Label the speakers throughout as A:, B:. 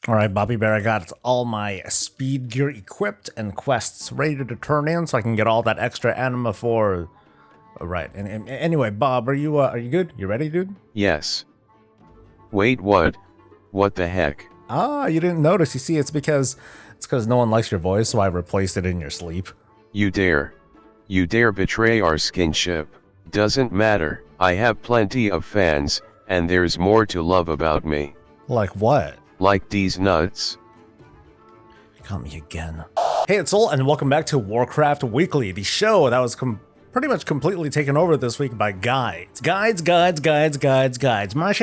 A: Alright, Bobby Bear, I got all my speed gear equipped and quests ready to turn in so I can get all that extra anima for... Right, and anyway, Bob, are you good? You ready, dude?
B: Yes. Wait, what? What the heck?
A: Ah, you didn't notice. You see, it's because no one likes your voice, so I replaced it in your sleep.
B: You dare. You dare betray our skinship. Doesn't matter, I have plenty of fans, and there's more to love about me.
A: Like what?
B: Like these nuts.
A: Got me again. Hey, it's Soul, and welcome back to Warcraft Weekly, the show that was pretty much completely taken over this week by guides. Guides.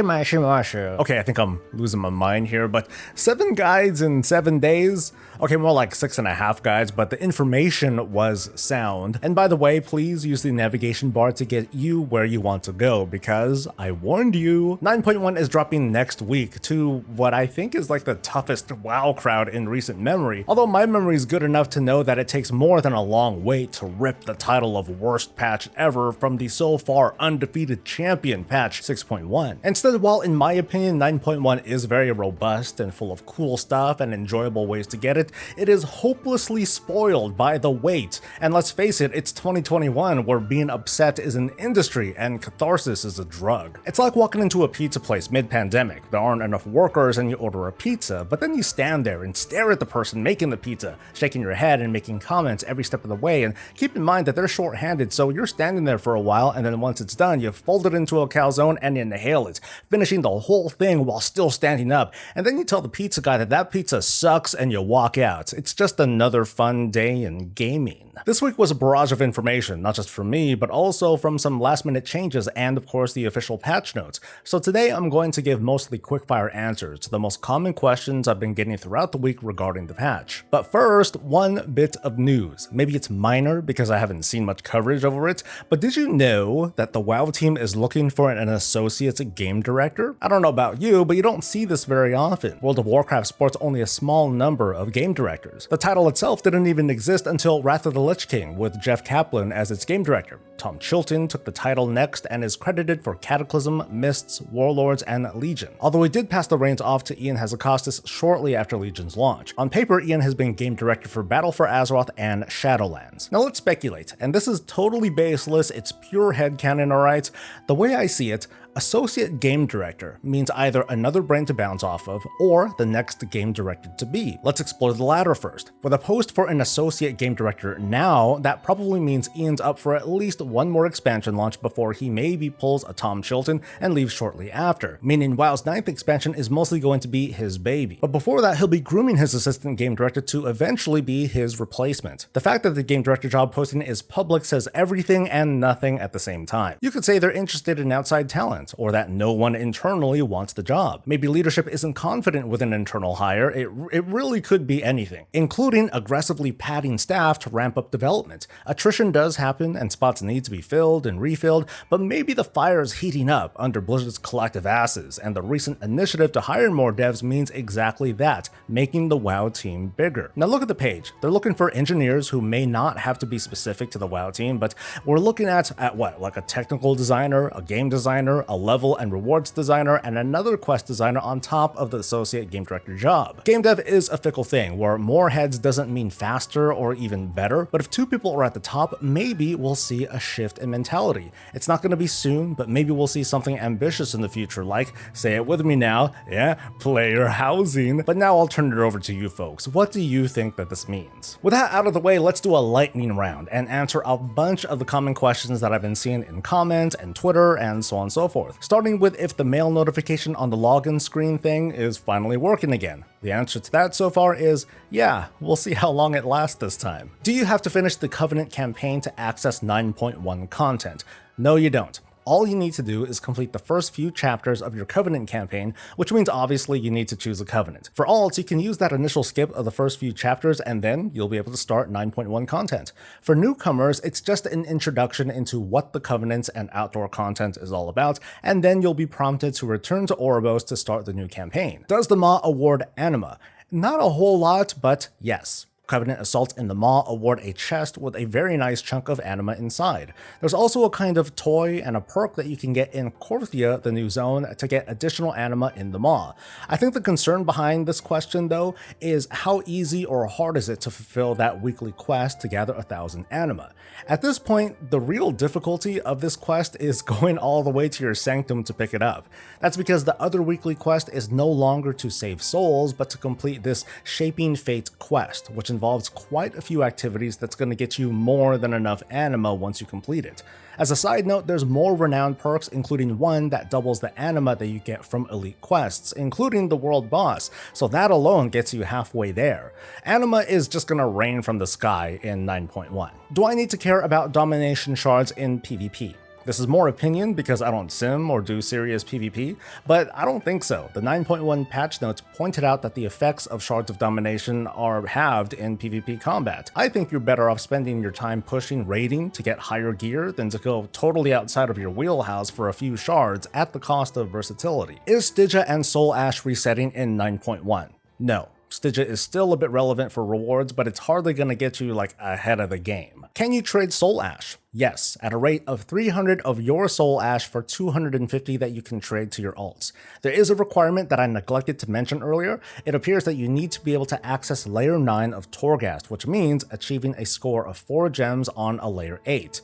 A: Masha. Okay, I think I'm losing my mind here, but 7 guides in 7 days? Okay, more like 6.5 guides, but the information was sound. And by the way, please use the navigation bar to get you where you want to go, because I warned you. 9.1 is dropping next week to what I think is like the toughest WoW crowd in recent memory, although my memory is good enough to know that it takes more than a long wait to rip the title of worst patch ever from the so far undefeated champion patch 6.1. Instead, while in my opinion 9.1 is very robust and full of cool stuff and enjoyable ways to get it, it is hopelessly spoiled by the wait. And let's face it, it's 2021 where being upset is an industry and catharsis is a drug. It's like walking into a pizza place mid-pandemic. There aren't enough workers and you order a pizza, but then you stand there and stare at the person making the pizza, shaking your head and making comments every step of the way, and keep in mind that they're short-handed, so you're standing there for a while, and then once it's done, you fold it into a calzone and inhale it, finishing the whole thing while still standing up, and then you tell the pizza guy that that pizza sucks and you walk out. It's just another fun day in gaming. This week was a barrage of information, not just from me, but also from some last-minute changes and, of course, the official patch notes. So today I'm going to give mostly quickfire answers to the most common questions I've been getting throughout the week regarding the patch. But first, one bit of news. Maybe it's minor because I haven't seen much coverage over it, but did you know that the WoW team is looking for an associate game director? I don't know about you, but you don't see this very often. World of Warcraft sports only a small number of game directors. The title itself didn't even exist until Wrath of the Lich King, with Jeff Kaplan as its game director. Tom Chilton took the title next and is credited for Cataclysm, Mists, Warlords, and Legion, although he did pass the reins off to Ian Hazzikostas shortly after Legion's launch. On paper, Ian has been game director for Battle for Azeroth and Shadowlands. Now let's speculate, and this is totally baseless, it's pure headcanon, alright? The way I see it, associate game director means either another brain to bounce off of, or the next game director to be. Let's explore the latter first. With a post for an associate game director now, that probably means Ian's up for at least one more expansion launch before he maybe pulls a Tom Chilton and leaves shortly after, meaning WoW's 9th expansion is mostly going to be his baby. But before that, he'll be grooming his assistant game director to eventually be his replacement. The fact that the game director job posting is public says everything and nothing at the same time. You could say they're interested in outside talent, or that no one internally wants the job. Maybe leadership isn't confident with an internal hire. It really could be anything, including aggressively padding staff to ramp up development. Attrition does happen and spots need to be filled and refilled, but maybe the fire is heating up under Blizzard's collective asses, and the recent initiative to hire more devs means exactly that, making the WoW team bigger. Now look at the page. They're looking for engineers who may not have to be specific to the WoW team, but we're looking at what? Like a technical designer, a game designer, a level and rewards designer, and another quest designer on top of the associate game director job. Game dev is a fickle thing, where more heads doesn't mean faster or even better, but if 2 people are at the top, maybe we'll see a shift in mentality. It's not going to be soon, but maybe we'll see something ambitious in the future, like, say it with me now, yeah, player housing. But now I'll turn it over to you folks. What do you think that this means? With that out of the way, let's do a lightning round and answer a bunch of the common questions that I've been seeing in comments and Twitter and so on and so forth. Starting with if the mail notification on the login screen thing is finally working again. The answer to that so far is, yeah, we'll see how long it lasts this time. Do you have to finish the Covenant campaign to access 9.1 content? No, you don't. All you need to do is complete the first few chapters of your Covenant campaign, which means obviously you need to choose a Covenant. For alts, you can use that initial skip of the first few chapters and then you'll be able to start 9.1 content. For newcomers, it's just an introduction into what the Covenants and outdoor content is all about, and then you'll be prompted to return to Oribos to start the new campaign. Does the Maw award anima? Not a whole lot, but yes. Covenant Assault in the Maw award a chest with a very nice chunk of anima inside. There's also a kind of toy and a perk that you can get in Korthia, the new zone, to get additional anima in the Maw. I think the concern behind this question though is how easy or hard is it to fulfill that weekly quest to gather 1,000 anima. At this point, the real difficulty of this quest is going all the way to your sanctum to pick it up. That's because the other weekly quest is no longer to save souls, but to complete this Shaping Fate quest, which involves quite a few activities that's going to get you more than enough anima once you complete it. As a side note, there's more renowned perks, including one that doubles the anima that you get from elite quests, including the world boss, so that alone gets you halfway there. Anima is just gonna rain from the sky in 9.1. Do I need to care about domination shards in PvP? This is more opinion because I don't sim or do serious PvP, but I don't think so. The 9.1 patch notes pointed out that the effects of Shards of Domination are halved in PvP combat. I think you're better off spending your time pushing raiding to get higher gear than to go totally outside of your wheelhouse for a few shards at the cost of versatility. Is Stygia and Soul Ash resetting in 9.1? No. Stygia is still a bit relevant for rewards, but it's hardly going to get you like ahead of the game. Can you trade Soul Ash? Yes, at a rate of 300 of your Soul Ash for 250 that you can trade to your alts. There is a requirement that I neglected to mention earlier. It appears that you need to be able to access layer 9 of Torghast, which means achieving a score of 4 gems on a layer 8.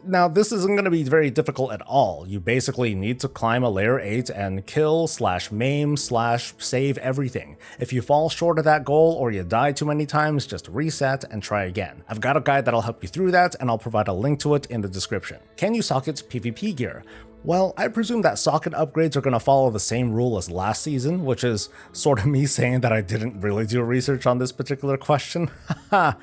A: Now, this isn't going to be very difficult at all. You basically need to climb a layer 8 and kill / maim / save everything. If you fall short of that goal or you die too many times, just reset and try again. I've got a guide that'll help you through that, and I'll provide a link to it in the description. Can you socket PvP gear? Well, I presume that socket upgrades are going to follow the same rule as last season, which is sort of me saying that I didn't really do research on this particular question. How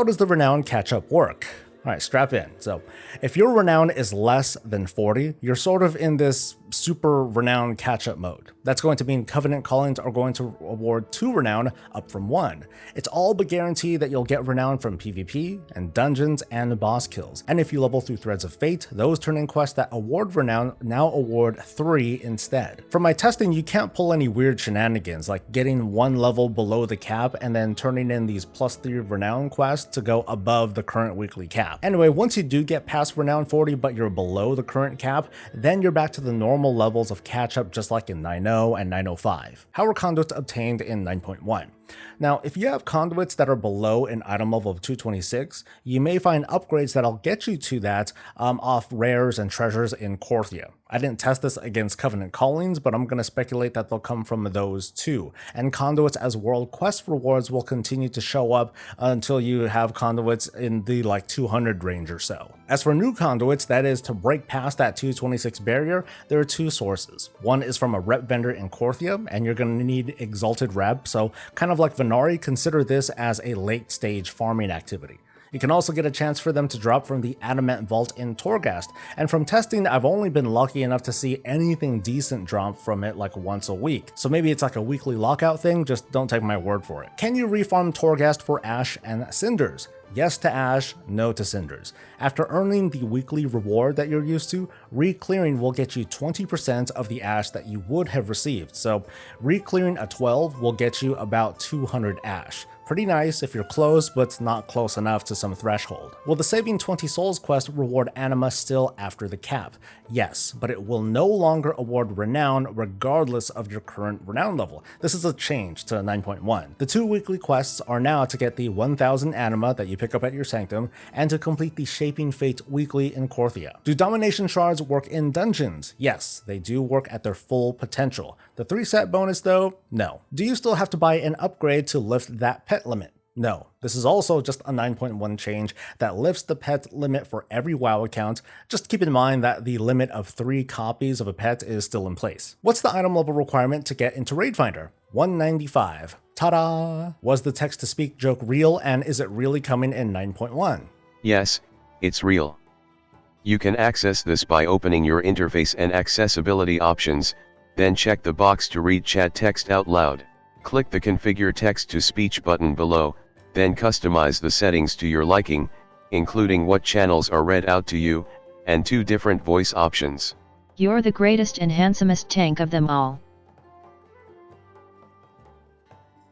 A: does the renown catch-up work? Alright, strap in. So, if your renown is less than 40, you're sort of in this super renown catch-up mode. That's going to mean Covenant Callings are going to award 2 renown up from 1. It's all but guaranteed that you'll get renown from PvP and dungeons and boss kills. And if you level through Threads of Fate, those turn-in quests that award renown now award 3 instead. From my testing, you can't pull any weird shenanigans like getting 1 level below the cap and then turning in these +3 renown quests to go above the current weekly cap. Anyway, once you do get past renown 40 but you're below the current cap, then you're back to the normal levels of catch-up just like in 9.0 and 9.05. How are conduits obtained in 9.1? Now, if you have conduits that are below an item level of 226, you may find upgrades that'll get you to that off rares and treasures in Korthia. I didn't test this against Covenant Callings, but I'm going to speculate that they'll come from those too. And conduits as world quest rewards will continue to show up until you have conduits in the 200 range or so. As for new conduits, that is to break past that 226 barrier, there are 2 sources. One is from a rep vendor in Korthia, and you're going to need exalted rep, so kind of like Venari, consider this as a late stage farming activity. You can also get a chance for them to drop from the Adamant Vault in Torghast, and from testing, I've only been lucky enough to see anything decent drop from it once a week. So maybe it's like a weekly lockout thing, just don't take my word for it. Can you refarm Torghast for Ash and Cinders? Yes to Ash, no to Cinders. After earning the weekly reward that you're used to, re-clearing will get you 20% of the Ash that you would have received, so re-clearing a 12 will get you about 200 Ash. Pretty nice if you're close, but not close enough to some threshold. Will the Saving 20 Souls quest reward anima still after the cap? Yes, but it will no longer award renown regardless of your current renown level. This is a change to 9.1. The 2 weekly quests are now to get the 1000 anima that you pick up at your sanctum, and to complete the Shaping Fate weekly in Korthia. Do domination shards work in dungeons? Yes, they do work at their full potential. The 3-set bonus though? No. Do you still have to buy an upgrade to lift that pet limit? No. This is also just a 9.1 change that lifts the pet limit for every WoW account. Just keep in mind that the limit of 3 copies of a pet is still in place. What's the item level requirement to get into Raid Finder? 195. Ta-da! Was the text-to-speak joke real, and is it really coming in 9.1?
B: Yes, it's real. You can access this by opening your interface and accessibility options, then check the box to read chat text out loud. Click the Configure Text-to-Speech button below, then customize the settings to your liking, including what channels are read out to you, and 2 different voice options.
C: You're the greatest and handsomest tank of them all.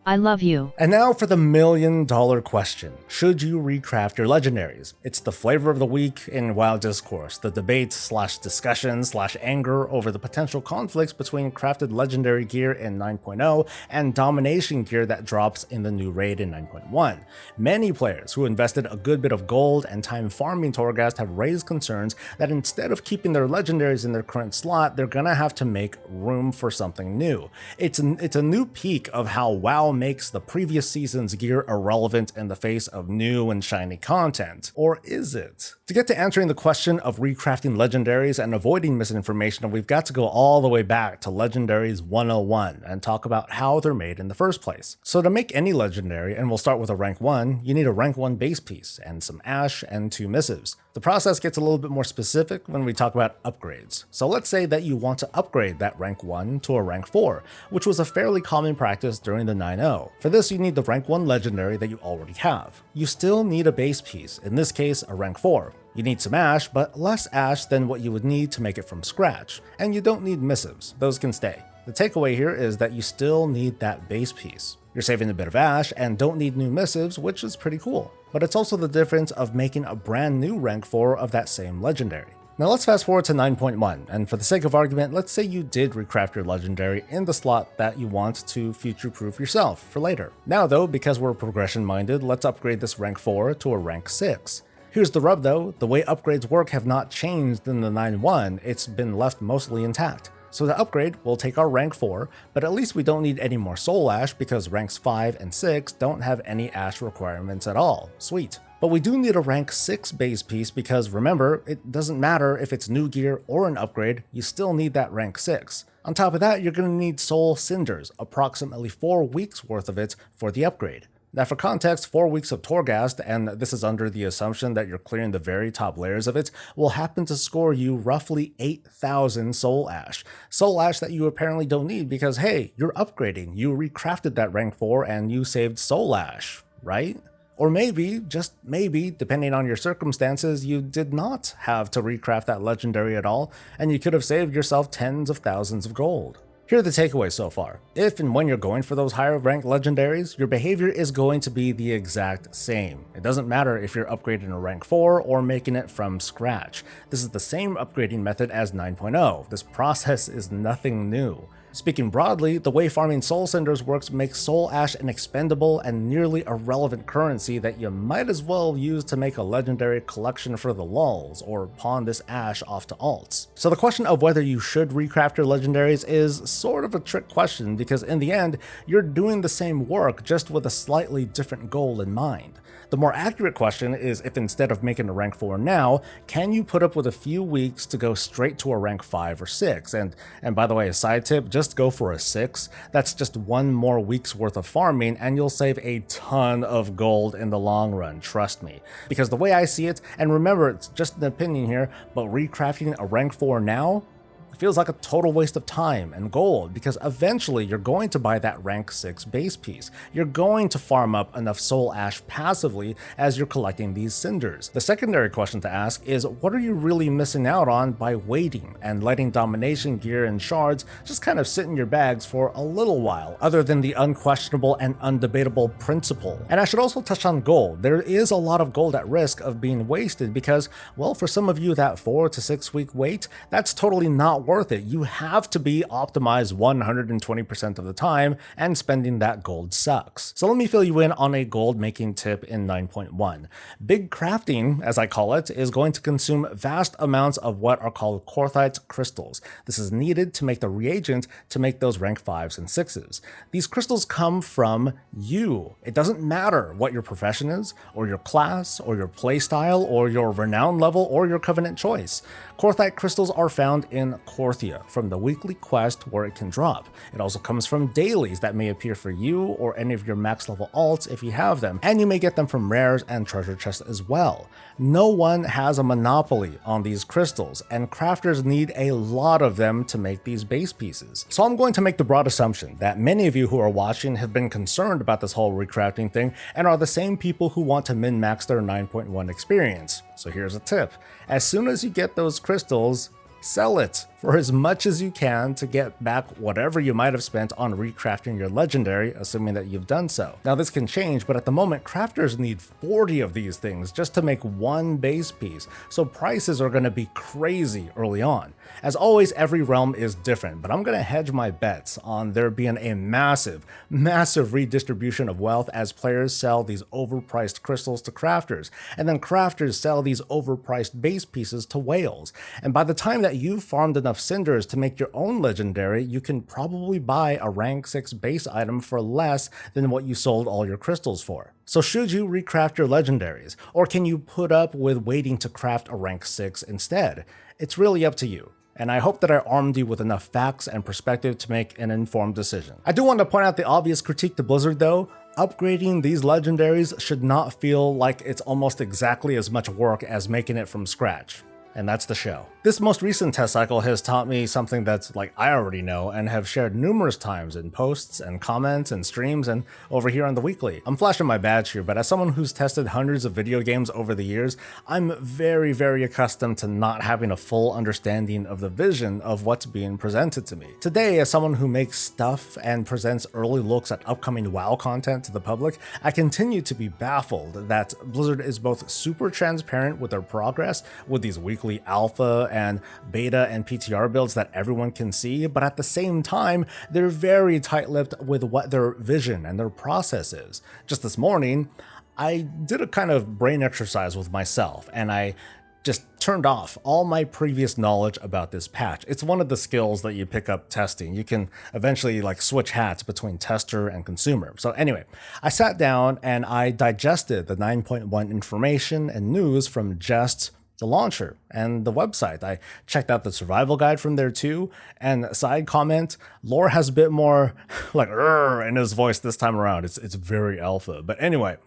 C: I love you.
A: And now for the $1,000,000 question. Should you recraft your legendaries? It's the flavor of the week in WoW discourse, the debate/discussion/anger over the potential conflicts between crafted legendary gear in 9.0 and domination gear that drops in the new raid in 9.1. Many players who invested a good bit of gold and time farming Torghast have raised concerns that instead of keeping their legendaries in their current slot, they're gonna have to make room for something new. It's a new peek of how WoW makes the previous season's gear irrelevant in the face of new and shiny content. Or is it? To get to answering the question of recrafting legendaries and avoiding misinformation, we've got to go all the way back to Legendaries 101 and talk about how they're made in the first place. So to make any legendary, and we'll start with a rank 1, you need a rank 1 base piece and some ash and 2 missives. The process gets a little bit more specific when we talk about upgrades. So let's say that you want to upgrade that rank 1 to a rank 4, which was a fairly common practice during the 9.0. For this, you need the rank 1 legendary that you already have. You still need a base piece, in this case a rank 4. You need some ash, but less ash than what you would need to make it from scratch. And you don't need missives, those can stay. The takeaway here is that you still need that base piece. You're saving a bit of ash and don't need new missives, which is pretty cool. But it's also the difference of making a brand new rank 4 of that same legendary. Now let's fast forward to 9.1, and for the sake of argument, let's say you did recraft your legendary in the slot that you want to future-proof yourself for later. Now though, because we're progression-minded, let's upgrade this rank 4 to a rank 6. Here's the rub though, the way upgrades work have not changed in the 9.1, it's been left mostly intact. So to upgrade, we'll take our rank 4, but at least we don't need any more soul ash because ranks 5 and 6 don't have any ash requirements at all. Sweet. But we do need a rank 6 base piece because remember, it doesn't matter if it's new gear or an upgrade, you still need that rank 6. On top of that, you're going to need soul cinders, approximately 4 weeks worth of it for the upgrade. Now for context, 4 weeks of Torghast, and this is under the assumption that you're clearing the very top layers of it, will happen to score you roughly 8,000 soul ash. Soul ash that you apparently don't need because hey, you're upgrading, you recrafted that rank 4 and you saved soul ash, right? Or maybe, just maybe, depending on your circumstances, you did not have to recraft that legendary at all, and you could have saved yourself tens of thousands of gold. Here are the takeaways so far. If and when you're going for those higher ranked legendaries, your behavior is going to be the exact same. It doesn't matter if you're upgrading a rank 4 or making it from scratch. This is the same upgrading method as 9.0. This process is nothing new. Speaking broadly, the way farming soul cinders works makes soul ash an expendable and nearly irrelevant currency that you might as well use to make a legendary collection for the lulz, or pawn this ash off to alts. So the question of whether you should recraft your legendaries is sort of a trick question because in the end, you're doing the same work just with a slightly different goal in mind. The more accurate question is if instead of making a rank 4 now, can you put up with a few weeks to go straight to a rank 5 or 6? And by the way, a side tip, just go for a 6. That's just 1 more week's worth of farming and you'll save a ton of gold in the long run, trust me. Because the way I see it, and remember it's just an opinion here, but recrafting a rank 4 now, it feels like a total waste of time and gold because eventually you're going to buy that rank 6 base piece. You're going to farm up enough soul ash passively as you're collecting these cinders. The secondary question to ask is what are you really missing out on by waiting and letting domination gear and shards just kind of sit in your bags for a little while, other than the unquestionable and undebatable principle. And I should also touch on gold. There is a lot of gold at risk of being wasted because, well, for some of you that 4 to 6 week wait, that's totally not worth it. You have to be optimized 120% of the time, and spending that gold sucks. So let me fill you in on a gold making tip in 9.1. Big crafting, as I call it, is going to consume vast amounts of what are called Korthite crystals. This is needed to make the reagent to make those rank 5s and 6s. These crystals come from you. It doesn't matter what your profession is, or your class, or your playstyle, or your renown level, or your covenant choice. Korthite crystals are found in Korthia from the weekly quest where it can drop. It also comes from dailies that may appear for you or any of your max level alts if you have them, and you may get them from rares and treasure chests as well. No one has a monopoly on these crystals, and crafters need a lot of them to make these base pieces. So I'm going to make the broad assumption that many of you who are watching have been concerned about this whole recrafting thing and are the same people who want to min-max their 9.1 experience. So here's a tip. As soon as you get those crystals, sell it for as much as you can to get back whatever you might have spent on recrafting your legendary, assuming that you've done so. Now this can change, but at the moment crafters need 40 of these things just to make one base piece, so prices are going to be crazy early on. As always, every realm is different, but I'm going to hedge my bets on there being a massive redistribution of wealth as players sell these overpriced crystals to crafters, and then crafters sell these overpriced base pieces to whales. And by the time that you've farmed enough cinders to make your own legendary, you can probably buy a rank 6 base item for less than what you sold all your crystals for. So should you recraft your legendaries, or can you put up with waiting to craft a rank 6 instead? It's really up to you. And I hope that I armed you with enough facts and perspective to make an informed decision. I do want to point out the obvious critique to Blizzard though. Upgrading these legendaries should not feel like it's almost exactly as much work as making it from scratch. And that's the show. This most recent test cycle has taught me something that's like I already know and have shared numerous times in posts and comments and streams and over here on the weekly. I'm flashing my badge here, but as someone who's tested hundreds of video games over the years, I'm very accustomed to not having a full understanding of the vision of what's being presented to me. Today, as someone who makes stuff and presents early looks at upcoming WoW content to the public, I continue to be baffled that Blizzard is both super transparent with their progress with these weekly alpha and beta and PTR builds that everyone can see, but at the same time, they're very tight-lipped with what their vision and their process is. Just this morning, I did a kind of brain exercise with myself, and I just turned off all my previous knowledge about this patch. It's one of the skills that you pick up testing. You can eventually like switch hats between tester and consumer. So anyway, I sat down and I digested the 9.1 information and news from just the launcher and the website. I checked out the survival guide from there too, and side comment, Lore has a bit more like in his voice this time around. It's very alpha. But anyway,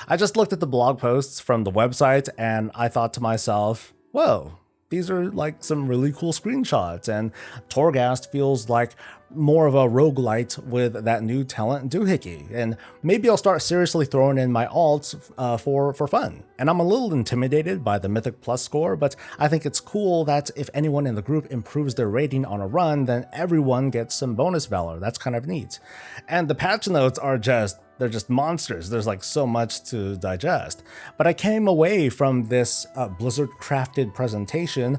A: I just looked at the blog posts from the website and I thought to myself, whoa, these are like some really cool screenshots, and Torghast feels like more of a roguelite with that new talent doohickey, and maybe I'll start seriously throwing in my alts for fun. And I'm a little intimidated by the Mythic Plus score, but I think it's cool that if anyone in the group improves their rating on a run, then everyone gets some bonus valor. That's kind of neat. And the patch notes are they're just monsters. There's like so much to digest. But I came away from this Blizzard crafted presentation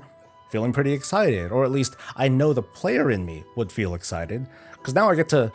A: feeling pretty excited, or at least I know the player in me would feel excited, because now I get to,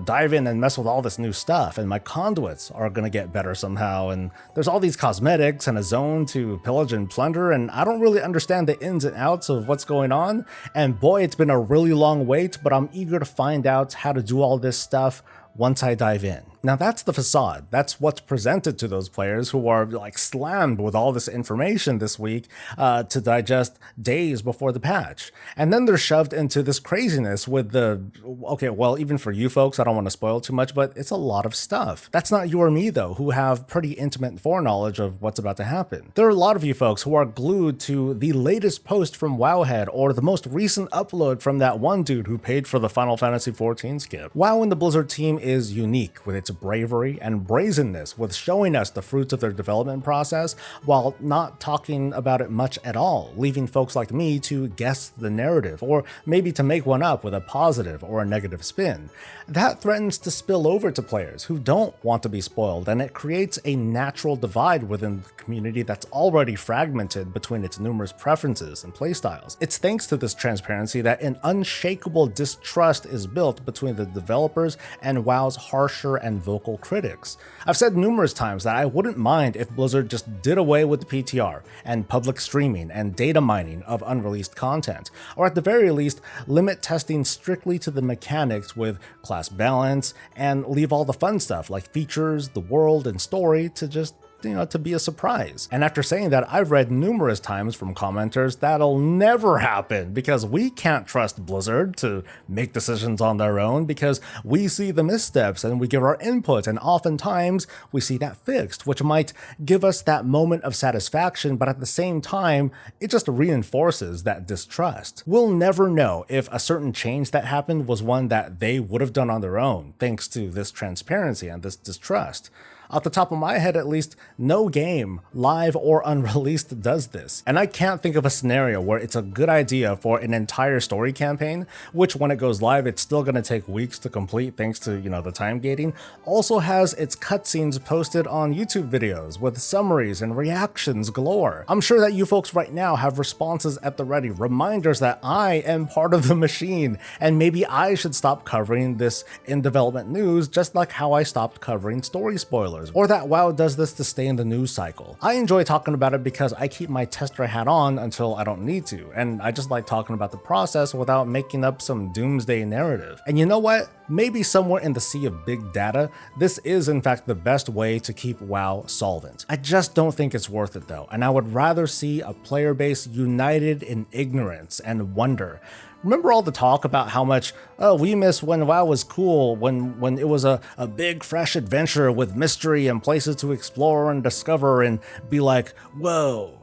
A: dive in and mess with all this new stuff, and my conduits are gonna get better somehow, and there's all these cosmetics and a zone to pillage and plunder, and I don't really understand the ins and outs of what's going on, and boy, it's been a really long wait, but I'm eager to find out how to do all this stuff once I dive in. Now that's the facade. That's what's presented to those players who are like slammed with all this information this week to digest days before the patch. And then they're shoved into this craziness with okay, well, even for you folks, I don't want to spoil too much, but it's a lot of stuff. That's not you or me though, who have pretty intimate foreknowledge of what's about to happen. There are a lot of you folks who are glued to the latest post from Wowhead or the most recent upload from that one dude who paid for the Final Fantasy XIV skip. WoW and the Blizzard team is unique with its bravery and brazenness with showing us the fruits of their development process while not talking about it much at all, leaving folks like me to guess the narrative or maybe to make one up with a positive or a negative spin. That threatens to spill over to players who don't want to be spoiled, and it creates a natural divide within the community that's already fragmented between its numerous preferences and playstyles. It's thanks to this transparency that an unshakable distrust is built between the developers and WoW's harsher and vocal critics. I've said numerous times that I wouldn't mind if Blizzard just did away with the PTR and public streaming and data mining of unreleased content, or at the very least limit testing strictly to the mechanics with class balance and leave all the fun stuff like features, the world, and story to just to be a surprise. And after saying that, I've read numerous times from commenters that'll never happen because we can't trust Blizzard to make decisions on their own because we see the missteps and we give our input, and oftentimes we see that fixed, which might give us that moment of satisfaction, but at the same time, it just reinforces that distrust. We'll never know if a certain change that happened was one that they would have done on their own, thanks to this transparency and this distrust. Off the top of my head at least, no game, live or unreleased, does this. And I can't think of a scenario where it's a good idea for an entire story campaign, which when it goes live, it's still going to take weeks to complete thanks to, the time gating, also has its cutscenes posted on YouTube videos with summaries and reactions galore. I'm sure that you folks right now have responses at the ready, reminders that I am part of the machine, and maybe I should stop covering this in development news just like how I stopped covering story spoilers, or that WoW does this to stay in the news cycle. I enjoy talking about it because I keep my tester hat on until I don't need to, and I just like talking about the process without making up some doomsday narrative. And you know what? Maybe somewhere in the sea of big data, this is in fact the best way to keep WoW solvent. I just don't think it's worth it though, and I would rather see a player base united in ignorance and wonder. Remember all the talk about how much, we miss when WoW was cool, when it was a big fresh adventure with mystery and places to explore and discover and be like, whoa.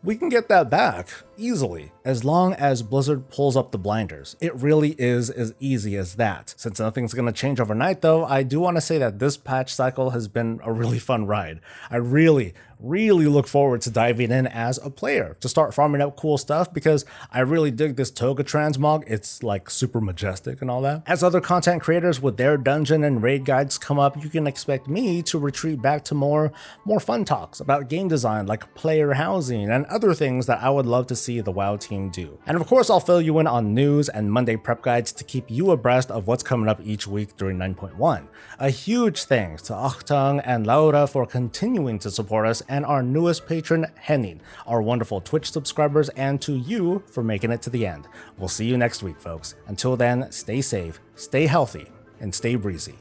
A: We can get that back easily, as long as Blizzard pulls up the blinders. It really is as easy as that. Since nothing's going to change overnight though, I do want to say that this patch cycle has been a really fun ride. I really look forward to diving in as a player to start farming up cool stuff because I really dig this Toga transmog. It's like super majestic and all that. As other content creators with their dungeon and raid guides come up, you can expect me to retreat back to more fun talks about game design like player housing and other things that I would love to see the WoW team do. And of course, I'll fill you in on news and Monday prep guides to keep you abreast of what's coming up each week during 9.1. A huge thanks to Achtung and Laura for continuing to support us, and our newest patron, Henning, our wonderful Twitch subscribers, and to you for making it to the end. We'll see you next week, folks. Until then, stay safe, stay healthy, and stay breezy.